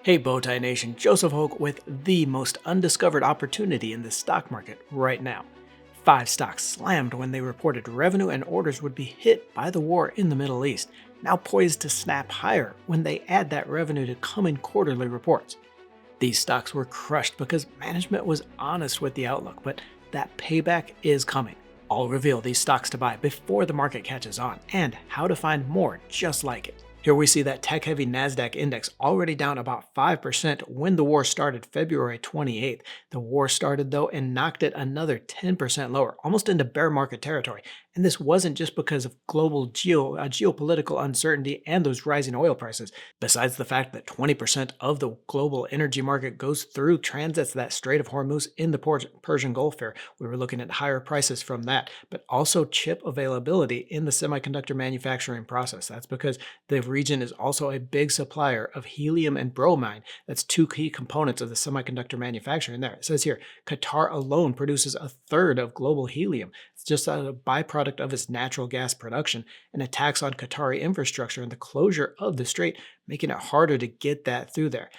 Hey Bowtie Nation, Joseph Hogue with the most undiscovered opportunity in the stock market right now. 5 stocks slammed when they reported revenue and orders would be hit by the war in the Middle East, now poised to snap higher when they add that revenue to coming quarterly reports. These stocks were crushed because management was honest with the outlook, but that payback is coming. I'll reveal these stocks to buy before the market catches on and how to find more just like it. Here we see that tech-heavy NASDAQ index already down about 5% when the war started February 28th. The war started though and knocked it another 10% lower, almost into bear market territory. And this wasn't just because of global geopolitical uncertainty and those rising oil prices. Besides the fact that 20% of the global energy market goes through transits that Strait of Hormuz in the Persian Gulf here, we were looking at higher prices from that, but also chip availability in the semiconductor manufacturing process. That's because the region is also a big supplier of helium and bromine. That's 2 key components of the semiconductor manufacturing there. It says here, Qatar alone produces a third of global helium. It's just a byproduct of its natural gas production, and attacks on Qatari infrastructure and the closure of the strait, making it harder to get that through there.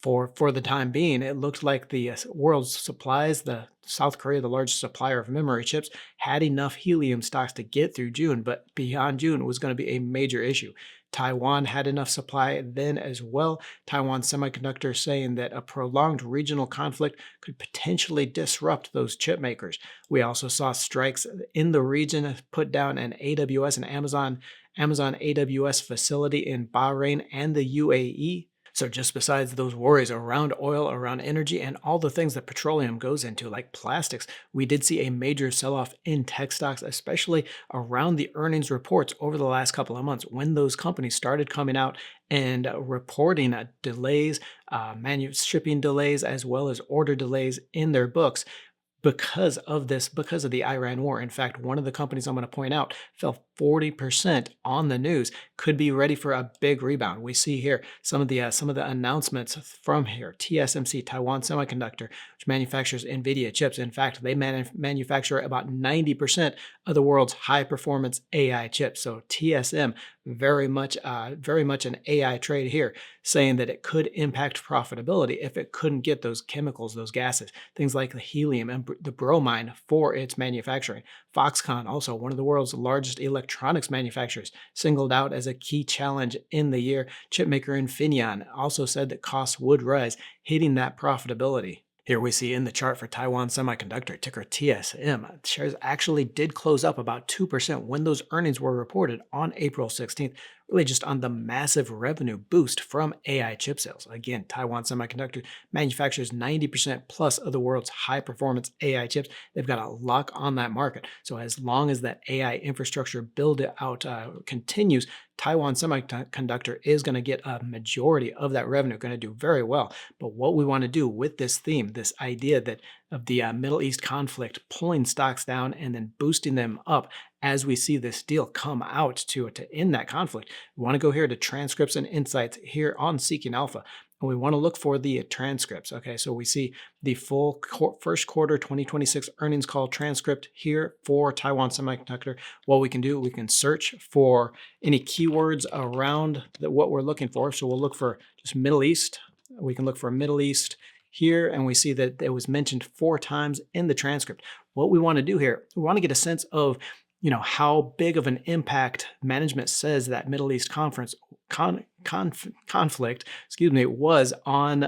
For the time being, it looked like the world's supplies, the South Korea, the largest supplier of memory chips, had enough helium stocks to get through June, but beyond June was going to be a major issue. Taiwan had enough supply then as well. Taiwan Semiconductor saying that a prolonged regional conflict could potentially disrupt those chip makers. We also saw strikes in the region put down an AWS and Amazon AWS facility in Bahrain and the UAE. So just besides those worries around oil, around energy, and all the things that petroleum goes into, like plastics, we did see a major sell-off in tech stocks, especially around the earnings reports over the last couple of months when those companies started coming out and reporting delays, shipping delays, as well as order delays in their books. Because of the Iran war. In fact, one of the companies I'm going to point out fell 40% on the news, could be ready for a big rebound. We see here some of the announcements from here. TSMC, Taiwan Semiconductor, which manufactures NVIDIA chips. In fact, they manufacture about 90% of the world's high-performance AI chips. So TSM, very much an AI trade here, saying that it could impact profitability if it couldn't get those chemicals, those gases, things like the helium and the bromine for its manufacturing. Foxconn, also one of the world's largest electronics manufacturers, singled out as a key challenge in the year. Chipmaker Infineon also said that costs would rise, hitting that profitability. Here we see in the chart for Taiwan Semiconductor, ticker TSM, shares actually did close up about 2% when those earnings were reported on April 16th, really just on the massive revenue boost from AI chip sales. Again, Taiwan Semiconductor manufactures 90% plus of the world's high-performance AI chips. They've got a lock on that market. So as long as that AI infrastructure build-out continues, Taiwan Semiconductor is going to get a majority of that revenue, going to do very well. But what we want to do with this theme, this idea that of the Middle East conflict pulling stocks down and then boosting them up as we see this deal come out to end that conflict, we want to go here to transcripts and insights here on Seeking Alpha. And we want to look for the transcripts. Okay, so we see the full first quarter 2026 earnings call transcript here for Taiwan Semiconductor. What we can do, we can search for any keywords around what we're looking for. So we'll look for just Middle East. We can look for Middle East here, and we see that it was mentioned 4 times in the transcript. What we want to do here, we want to get a sense of how big of an impact management says that Middle East conflict, was on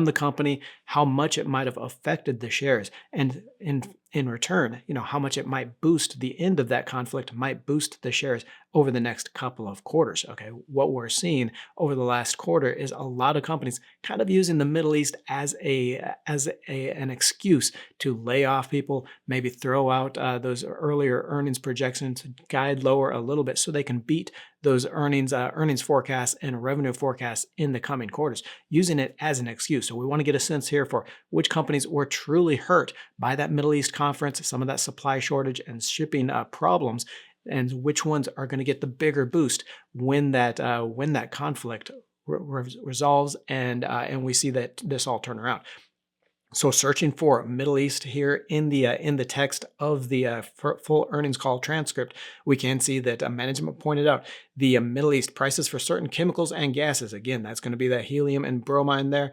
the company, how much it might have affected the shares, and in return, how much it might boost the end of that conflict, might boost the shares over the next couple of quarters. Okay, what we're seeing over the last quarter is a lot of companies kind of using the Middle East as an excuse to lay off people, maybe throw out those earlier earnings projections, guide lower a little bit so they can beat those earnings forecasts and revenue forecasts in the coming quarters, using it as an excuse. So we want to get a sense here for which companies were truly hurt by that Middle East conference, some of that supply shortage and shipping problems, and which ones are going to get the bigger boost when that conflict resolves and we see that this all turn around. So searching for Middle East here in the text of the full earnings call transcript, we can see that management pointed out the Middle East prices for certain chemicals and gases. Again, that's going to be that helium and bromine there.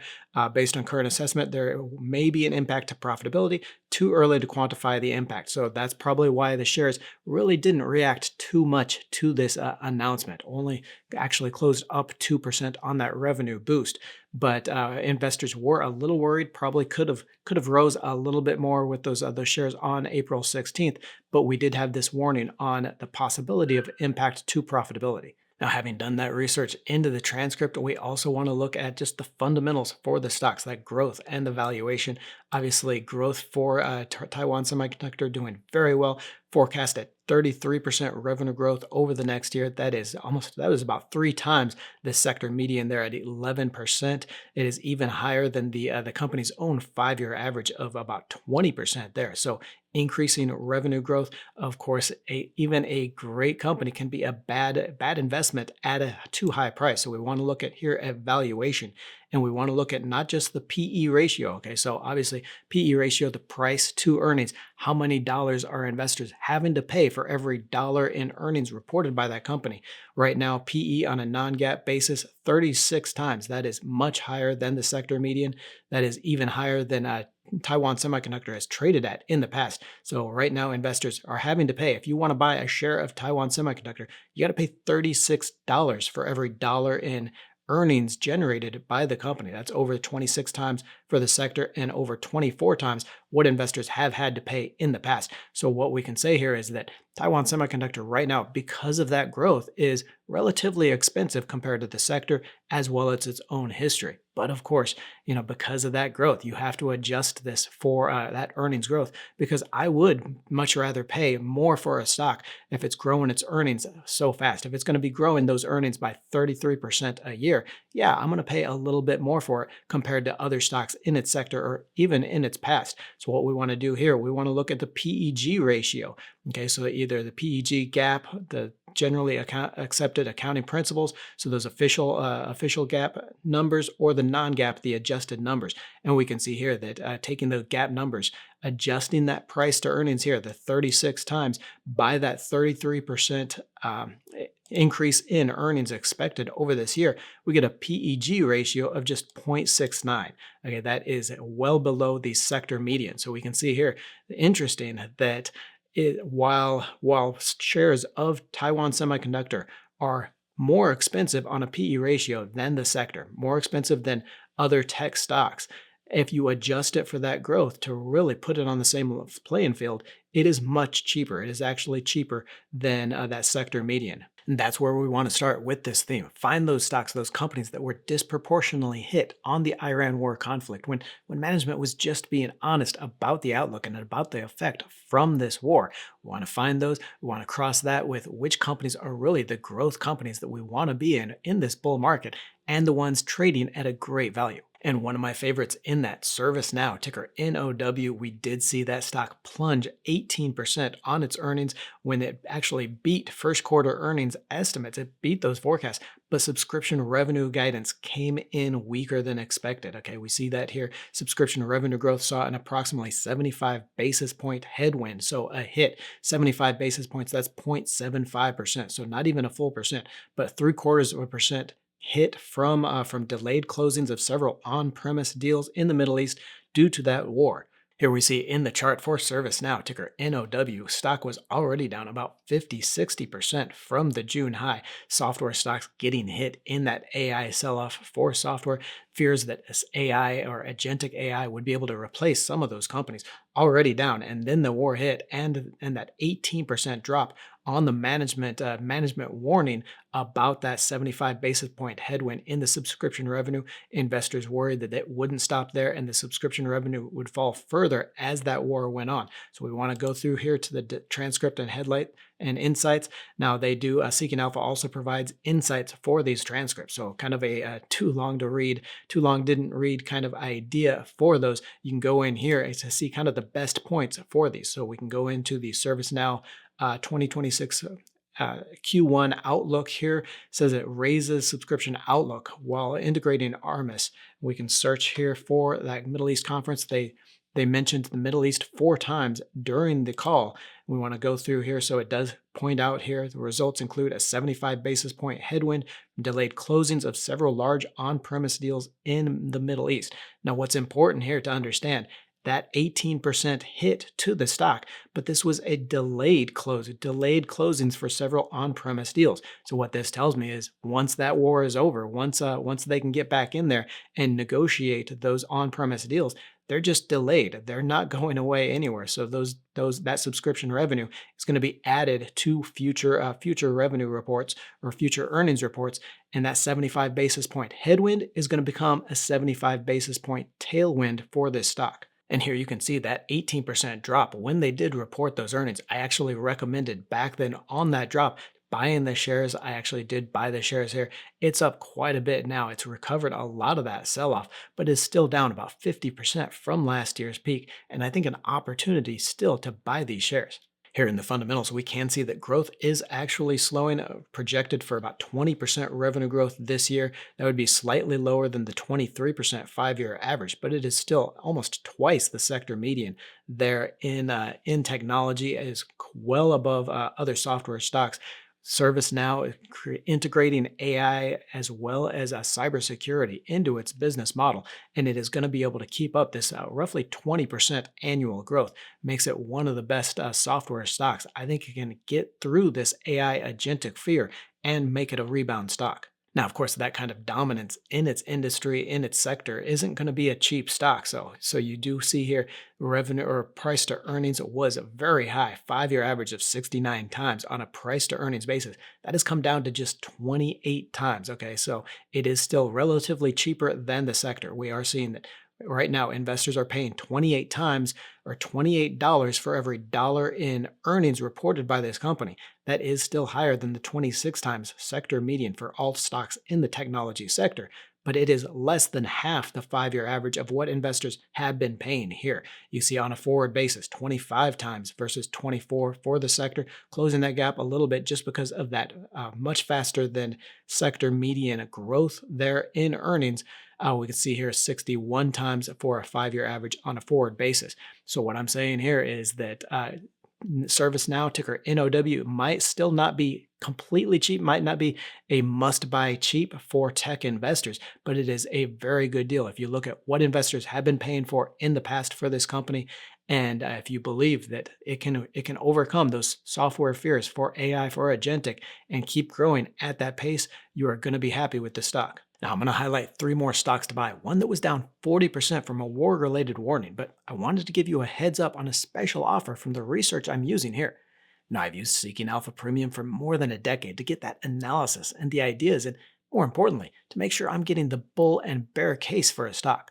Based on current assessment, there may be an impact to profitability. Too early to quantify the impact. So that's probably why the shares really didn't react too much to this announcement. Only actually closed up 2% on that revenue boost. But investors were a little worried. Probably could have rose a little bit more with those other shares on April 16th. But we did have this warning on the possibility of impact to profitability. Now, having done that research into the transcript, we also want to look at just the fundamentals for the stocks, that growth and the valuation. Obviously, growth for Taiwan Semiconductor doing very well, forecast at 33% revenue growth over the next year. That was about 3 times the sector median there at 11%. It is even higher than the company's own 5-year average of about 20% there. So increasing revenue growth. Of course, even a great company can be a bad investment at a too high price. So we want to look at here at valuation, and we want to look at not just the PE ratio. Okay, so obviously PE ratio, the price to earnings, how many dollars are investors having to pay for every dollar in earnings reported by that company. Right now, PE on a non-GAAP basis, 36 times. That is much higher than the sector median. That is even higher than Taiwan Semiconductor has traded at in the past. So right now, investors are having to pay. If you want to buy a share of Taiwan Semiconductor, you got to pay $36 for every dollar in earnings generated by the company. That's over 26 times for the sector and over 24 times what investors have had to pay in the past. So what we can say here is that Taiwan Semiconductor right now, because of that growth, is relatively expensive compared to the sector as well as its own history. But of course, because of that growth, you have to adjust this for that earnings growth, because I would much rather pay more for a stock if it's growing its earnings so fast. If it's going to be growing those earnings by 33% a year, yeah, I'm going to pay a little bit more for it compared to other stocks in its sector or even in its past. So what we want to do here, we want to look at the PEG ratio. Okay, so either the PEG gap, the generally accepted accounting principles, so those official GAAP numbers, or the non-GAAP, the adjusted numbers. And we can see here that taking the GAAP numbers, adjusting that price to earnings here, the 36 times, by that 33% increase in earnings expected over this year, we get a PEG ratio of just 0.69. Okay, that is well below the sector median. So we can see here, interesting that while shares of Taiwan Semiconductor are more expensive on a PE ratio than the sector, more expensive than other tech stocks, if you adjust it for that growth to really put it on the same playing field, it is much cheaper. It is actually cheaper than that sector median. And that's where we want to start with this theme. Find those stocks, those companies that were disproportionately hit on the Iran war conflict, when management was just being honest about the outlook and about the effect from this war. We want to find those. We want to cross that with which companies are really the growth companies that we want to be in this bull market, and the ones trading at a great value. And one of my favorites in that, ServiceNow, ticker NOW, we did see that stock plunge 18% on its earnings when it actually beat first quarter earnings estimates. It beat those forecasts, but subscription revenue guidance came in weaker than expected. Okay, we see that here. Subscription revenue growth saw an approximately 75 basis point headwind. So a hit, 75 basis points, that's 0.75%. So not even a full percent, but 0.75% hit from delayed closings of several on-premise deals in the Middle East due to that war. Here we see in the chart for ServiceNow, ticker NOW, stock was already down about 50-60% from the June high. Software stocks getting hit in that AI sell-off for software. Fears that this AI or agentic AI would be able to replace some of those companies already down. And then the war hit, and that 18% drop on the management warning about that 75 basis point headwind in the subscription revenue. Investors worried that it wouldn't stop there and the subscription revenue would fall further as that war went on. So we want to go through here to the transcript and headlight and insights. Now they do, Seeking Alpha also provides insights for these transcripts. So kind of a too long didn't read kind of idea for those. You can go in here to see kind of the best points for these. So we can go into the ServiceNow 2026 Q1 outlook here says it raises subscription outlook while integrating Armis. We can search here for that Middle East conference. They mentioned the Middle East 4 times during the call. We want to go through here. So it does point out here the results include a 75 basis point headwind, delayed closings of several large on-premise deals in the Middle East. Now, what's important here to understand, that 18% hit to the stock, but this was a delayed closings for several on-premise deals. So what this tells me is once that war is over, once they can get back in there and negotiate those on-premise deals, they're just delayed. They're not going away anywhere. So that subscription revenue is going to be added to future revenue reports or future earnings reports, and that 75 basis point headwind is going to become a 75 basis point tailwind for this stock. And here you can see that 18% drop. When they did report those earnings, I actually recommended back then on that drop buying the shares. I actually did buy the shares here. It's up quite a bit now. It's recovered a lot of that sell-off, but is still down about 50% from last year's peak. And I think an opportunity still to buy these shares. Here in the fundamentals, we can see that growth is actually slowing, projected for about 20% revenue growth this year. That would be slightly lower than the 23% 5-year average, but it is still almost twice the sector median there in technology. It is well above other software stocks. ServiceNow is integrating AI as well as cybersecurity into its business model, and it is going to be able to keep up this roughly 20% annual growth. Makes it one of the best software stocks. I think it can get through this AI agentic fear and make it a rebound stock. Now, of course, that kind of dominance in its industry, in its sector, isn't going to be a cheap stock. So you do see here revenue or price to earnings was very high, 5-year average of 69 times on a price to earnings basis. That has come down to just 28 times. Okay, so it is still relatively cheaper than the sector. We are seeing that right now investors are paying 28 times or $28 for every dollar in earnings reported by this company. That is still higher than the 26 times sector median for all stocks in the technology sector, but it is less than half the 5-year average of what investors have been paying here. You see on a forward basis, 25 times versus 24 for the sector, closing that gap a little bit just because of that much faster than sector median growth there in earnings. We can see here 61 times for a 5-year average on a forward basis. So what I'm saying here is that ServiceNow, ticker NOW, might still not be completely cheap, might not be a must-buy cheap for tech investors, but it is a very good deal. If you look at what investors have been paying for in the past for this company, and if you believe that it can overcome those software fears for AI, for agentic, and keep growing at that pace, you are going to be happy with the stock. Now, I'm going to highlight 3 more stocks to buy. One that was down 40% from a war-related warning, but I wanted to give you a heads up on a special offer from the research I'm using here. Now, I've used Seeking Alpha Premium for more than a decade to get that analysis and the ideas, and more importantly, to make sure I'm getting the bull and bear case for a stock.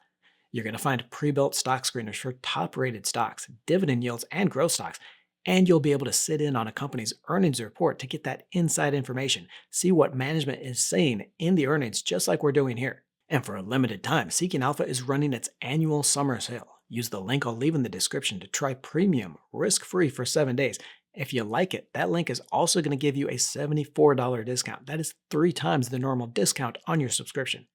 You're going to find pre-built stock screeners for top-rated stocks, dividend yields, and growth stocks. And you'll be able to sit in on a company's earnings report to get that inside information, see what management is saying in the earnings, just like we're doing here. And for a limited time, Seeking Alpha is running its annual summer sale. Use the link I'll leave in the description to try premium risk-free for 7 days. If you like it, that link is also going to give you a $74 discount. That is 3 times the normal discount on your subscription.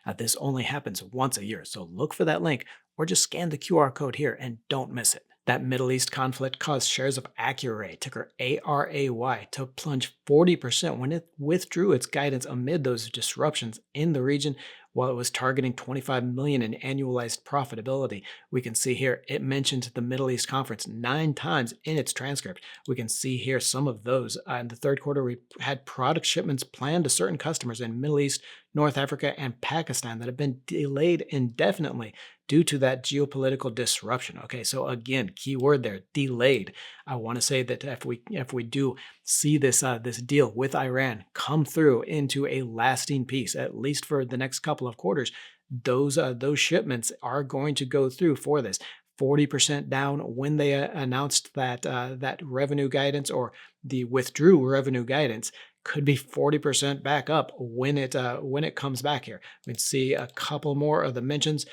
Now, this only happens once a year, so look for that link or just scan the QR code here and don't miss it. That Middle East conflict caused shares of Accuray, ticker ARAY, to plunge 40% when it withdrew its guidance amid those disruptions in the region. While it was targeting $25 million in annualized profitability, we can see here it mentioned the Middle East conference 9 times in its transcript. We can see here some of those. In the third quarter, we had product shipments planned to certain customers in Middle East, North Africa, and Pakistan that have been delayed indefinitely due to that geopolitical disruption. Okay, so again, key word there, delayed. I want to say that if we do see this deal with Iran come through into a lasting peace, at least for the next couple of quarters, those shipments are going to go through for this. 40% down when they announced that revenue guidance, or the withdrew revenue guidance, could be 40% back up when it comes back here. We can see a couple more of the mentions: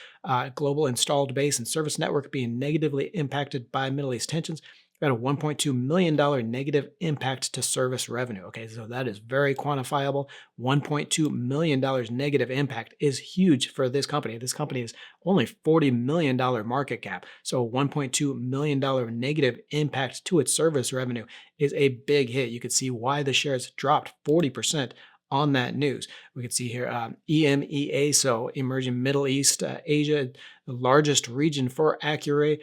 global installed base and service network being negatively impacted by Middle East tensions. got a $1.2 million negative impact to service revenue. Okay, so that is very quantifiable. $1.2 million negative impact is huge for this company. This company is only $40 million market cap. So $1.2 million negative impact to its service revenue is a big hit. You could see why the shares dropped 40% on that news. We can see here EMEA, so emerging Middle East, Asia, the largest region for Accuray.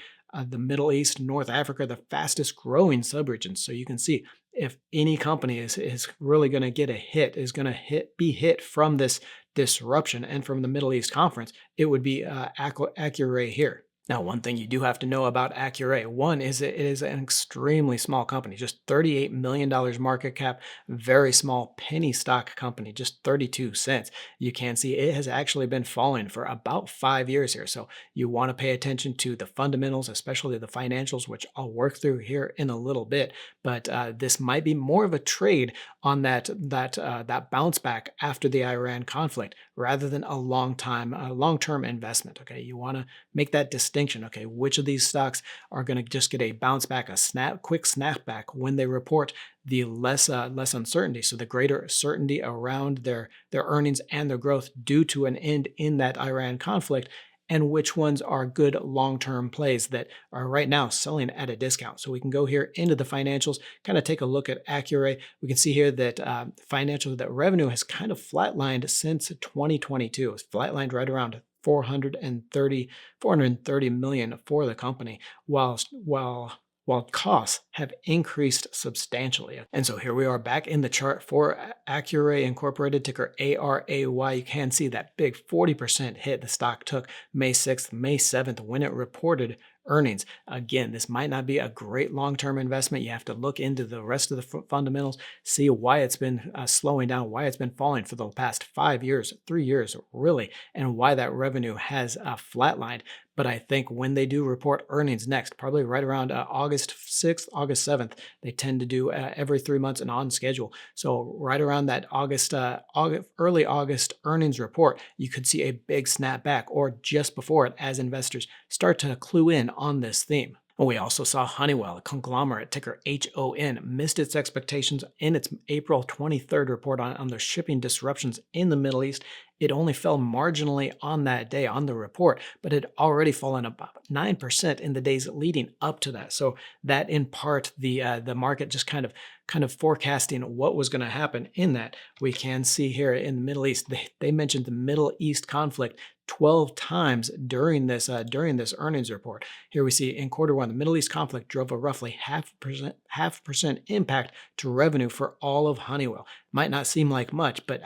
The Middle East, North Africa, the fastest growing subregions. So you can see if any company is really going to get a hit, is going to be hit from this disruption and from the Middle East conference, it would be Accuray here. Now, one thing you do have to know about Accuray, one is it is an extremely small company, just $38 million market cap, very small penny stock company, just 32 cents. You can see it has actually been falling for about 5 years here. So you want to pay attention to the fundamentals, especially the financials, which I'll work through here in a little bit. But this might be more of a trade on that bounce back after the Iran conflict rather than a long-term investment. Okay, you want to make that distinction. Okay, which of these stocks are going to just get a bounce back, quick snapback when they report the less uncertainty, so the greater certainty around their earnings and their growth due to an end in that Iran conflict, and which ones are good long-term plays that are right now selling at a discount. So we can go here into the financials, kind of take a look at Accuray. We can see here that that revenue has kind of flatlined since 2022. It's flatlined right around 430 million for the company, while costs have increased substantially. And so here we are back in the chart for Accuray Incorporated, ticker ARAY. You can see that big 40% hit the stock took May 6th, May 7th when it reported earnings. Again, this might not be a great long-term investment. You have to look into the rest of the fundamentals, see why it's been slowing down, why it's been falling for the past 5 years, 3 years really, and why that revenue has flatlined. But I think when they do report earnings next, probably right around August 6th, August 7th, they tend to do every 3 months and on schedule. So right around that early August earnings report, you could see a big snapback, or just before it, as investors start to clue in on this theme. We also saw Honeywell, a conglomerate, ticker HON, missed its expectations in its April 23rd report on the shipping disruptions in the Middle East. It only fell marginally on that day on the report, but had already fallen about 9% in the days leading up to that. So that, in part, the market just kind of forecasting what was going to happen in that. We can see here in the Middle East, they mentioned the Middle East conflict 12 times during this earnings report. Here we see in quarter one, the Middle East conflict drove a roughly half percent impact to revenue for all of Honeywell. Might not seem like much, but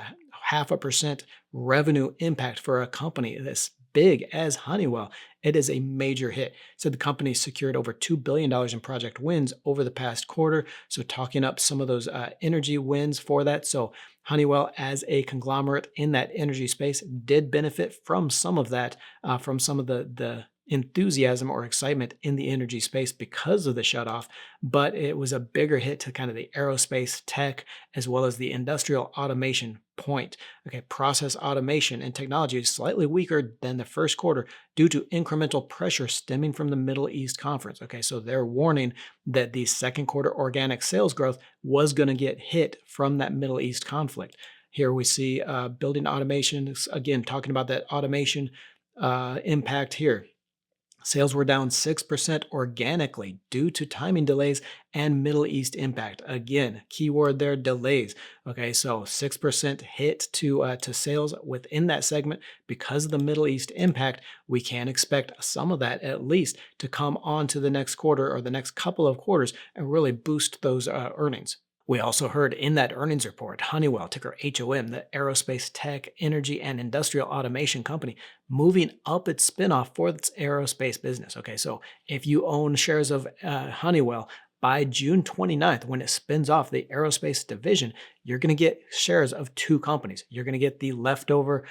0.5% revenue impact for a company this big as Honeywell, it is a major hit. So the company secured over $2 billion in project wins over the past quarter. So talking up some of those energy wins for that. So Honeywell, as a conglomerate in that energy space, did benefit from some of that, from some of the enthusiasm or excitement in the energy space because of the shutoff, but it was a bigger hit to kind of the aerospace tech as well as the industrial automation point. Okay, process automation and technology is slightly weaker than the first quarter due to incremental pressure stemming from the Middle East conference. Okay, so they're warning that the second quarter organic sales growth was going to get hit from that Middle East conflict. Here we see building automation, again, talking about that automation impact here. Sales were down 6% organically due to timing delays and Middle East impact. Again, keyword there, delays. Okay, so 6% hit to sales within that segment because of the Middle East impact. We can expect some of that at least to come on to the next quarter or the next couple of quarters and really boost those earnings. We also heard in that earnings report, Honeywell, ticker HOM, the aerospace tech, energy, and industrial automation company, moving up its spinoff for its aerospace business. Okay, so if you own shares of Honeywell, by June 29th, when it spins off the aerospace division, you're going to get shares of two companies. You're going to get the leftover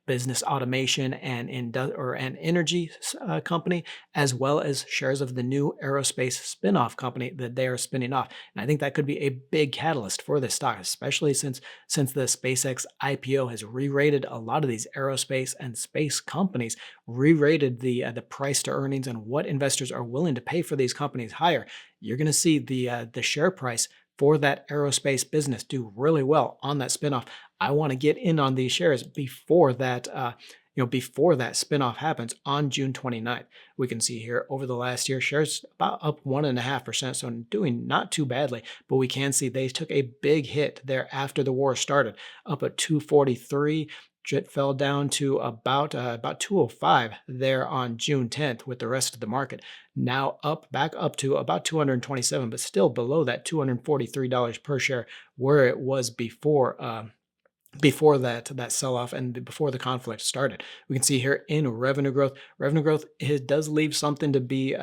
business automation and energy company, as well as shares of the new aerospace spinoff company that they are spinning off. And I think that could be a big catalyst for this stock, especially since the SpaceX IPO has re-rated a lot of these aerospace and space companies, re-rated the price to earnings and what investors are willing to pay for these companies higher. You're going to see the share price for that aerospace business do really well on that spinoff. I want to get in on these shares before that before that spinoff happens on June 29th. We can see here over the last year, shares about up 1.5%, so doing not too badly, but we can see they took a big hit there after the war started, up at 243. It fell down to about 205 there on June 10th with the rest of the market. Now back up to about 227, but still below that $243 per share where it was before that sell-off and before the conflict started. We can see here in revenue growth, it does leave something to be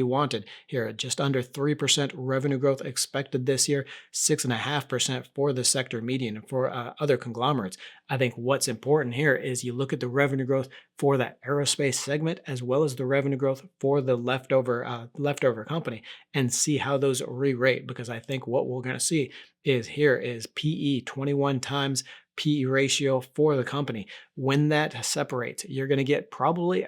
wanted here. Just under 3% revenue growth expected this year, 6.5% for the sector median and for other conglomerates. I think what's important here is you look at the revenue growth for that aerospace segment as well as the revenue growth for the leftover company and see how those re-rate, because I think what we're going to see is PE 21 times PE ratio for the company. When that separates, you're going to get probably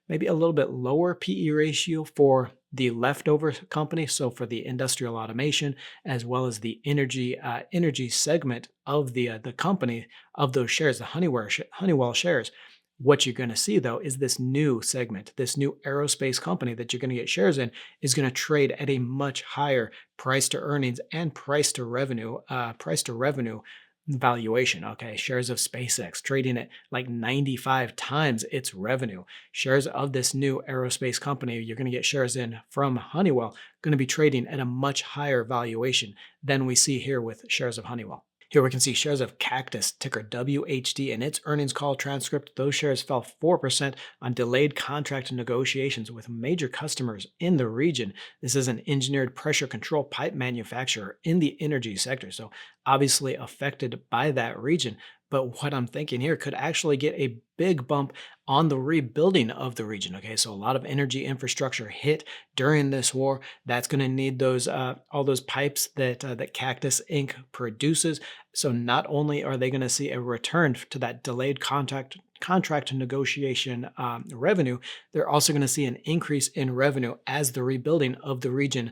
maybe a little bit lower PE ratio for the leftover company. So for the industrial automation, as well as the energy segment of the company of those shares, the Honeywell shares. What you're going to see, though, is this new segment, this new aerospace company that you're going to get shares in is going to trade at a much higher price to earnings and price to revenue valuation. Okay, shares of SpaceX trading at like 95 times its revenue. Shares of this new aerospace company you're going to get shares in from Honeywell going to be trading at a much higher valuation than we see here with shares of Honeywell. Here we can see shares of Cactus, ticker WHD, in its earnings call transcript. Those shares fell 4% on delayed contract negotiations with major customers in the region. This is an engineered pressure control pipe manufacturer in the energy sector, so obviously affected by that region. But what I'm thinking here could actually get a big bump on the rebuilding of the region. Okay, so a lot of energy infrastructure hit during this war. That's going to need those all those pipes that Cactus Inc. produces. So not only are they going to see a return to that delayed contract negotiation revenue, they're also going to see an increase in revenue as the rebuilding of the region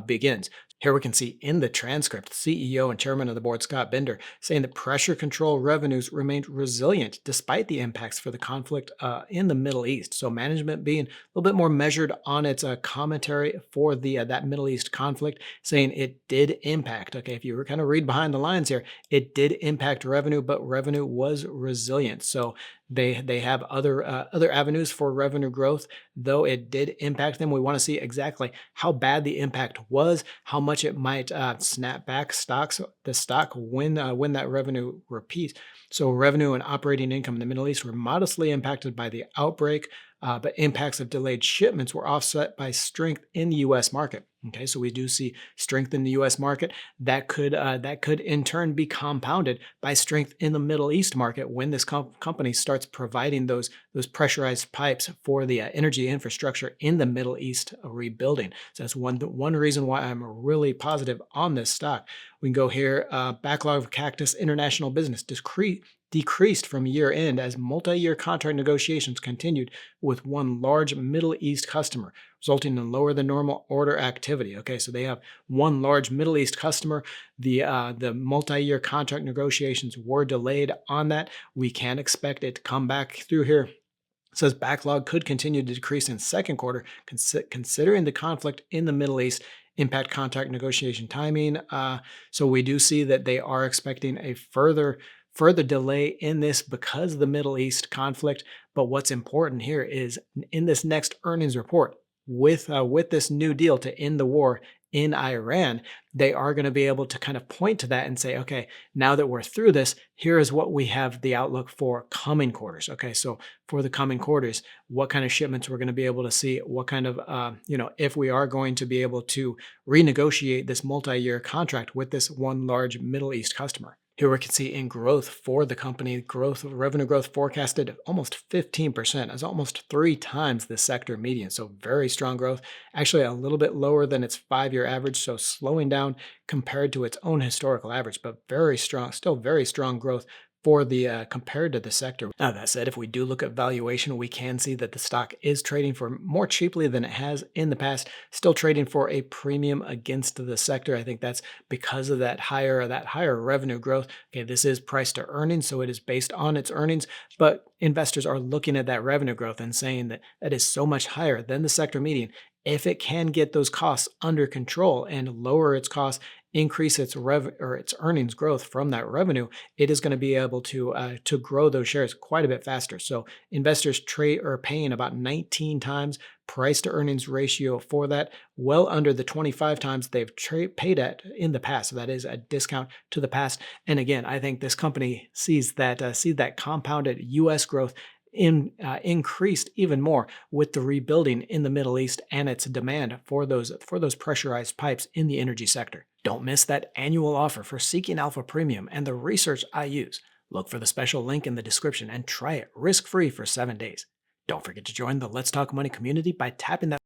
begins. Here we can see in the transcript, CEO and chairman of the board, Scott Bender, saying that pressure control revenues remained resilient despite the impacts for the conflict in the Middle East. So management being a little bit more measured on its commentary for that Middle East conflict, saying it did impact. Okay, if you were kind of read behind the lines here, it did impact revenue, but revenue was resilient. So they have other avenues for revenue growth, though it did impact them. We want to see exactly how bad the impact was, how much it might snap back the stock when that revenue repeats. So revenue and operating income in the Middle East were modestly impacted by the outbreak, but impacts of delayed shipments were offset by strength in the U.S. market. Okay, so we do see strength in the U.S. market that could in turn be compounded by strength in the Middle East market when this company starts providing those pressurized pipes for the energy infrastructure in the Middle East rebuilding. So that's one reason why I'm really positive on this stock. We can go here. Backlog of Cactus International business decreased from year end as multi-year contract negotiations continued with one large Middle East customer, resulting in lower than normal order activity. Okay, so they have one large Middle East customer. The multi-year contract negotiations were delayed on that. We can expect it to come back through here. It says backlog could continue to decrease in second quarter, considering the conflict in the Middle East impact contract negotiation timing. So we do see that they are expecting a further delay in this because of the Middle East conflict. But what's important here is in this next earnings report, with this new deal to end the war in Iran, they are going to be able to kind of point to that and say, okay, now that we're through this, here is what we have the outlook for coming quarters. Okay, so for the coming quarters, what kind of shipments we're going to be able to see, what kind of, if we are going to be able to renegotiate this multi-year contract with this one large Middle East customer. Here we can see in growth for the company, revenue growth forecasted almost 15%, as almost 3 times the sector median. So very strong growth, actually a little bit lower than its 5-year average, so slowing down compared to its own historical average, but very strong, still very strong growth for the compared to the sector. Now that said, if we do look at valuation, we can see that the stock is trading for more cheaply than it has in the past, still trading for a premium against the sector. I think that's because of that higher revenue growth. Okay, this is price to earnings, so it is based on its earnings, but investors are looking at that revenue growth and saying that that is so much higher than the sector median. If it can get those costs under control and lower its costs, increase its its earnings growth from that revenue, it is going to be able to grow those shares quite a bit faster. So investors are paying about 19 times price to earnings ratio for that, well under the 25 times they've paid at in the past. So that is a discount to the past. And again, I think this company sees that compounded U.S. growth increased even more with the rebuilding in the Middle East and its demand for those pressurized pipes in the energy sector. Don't miss that annual offer for Seeking Alpha Premium and the research I use. Look for the special link in the description and try it risk-free for 7 days. Don't forget to join the Let's Talk Money community by tapping that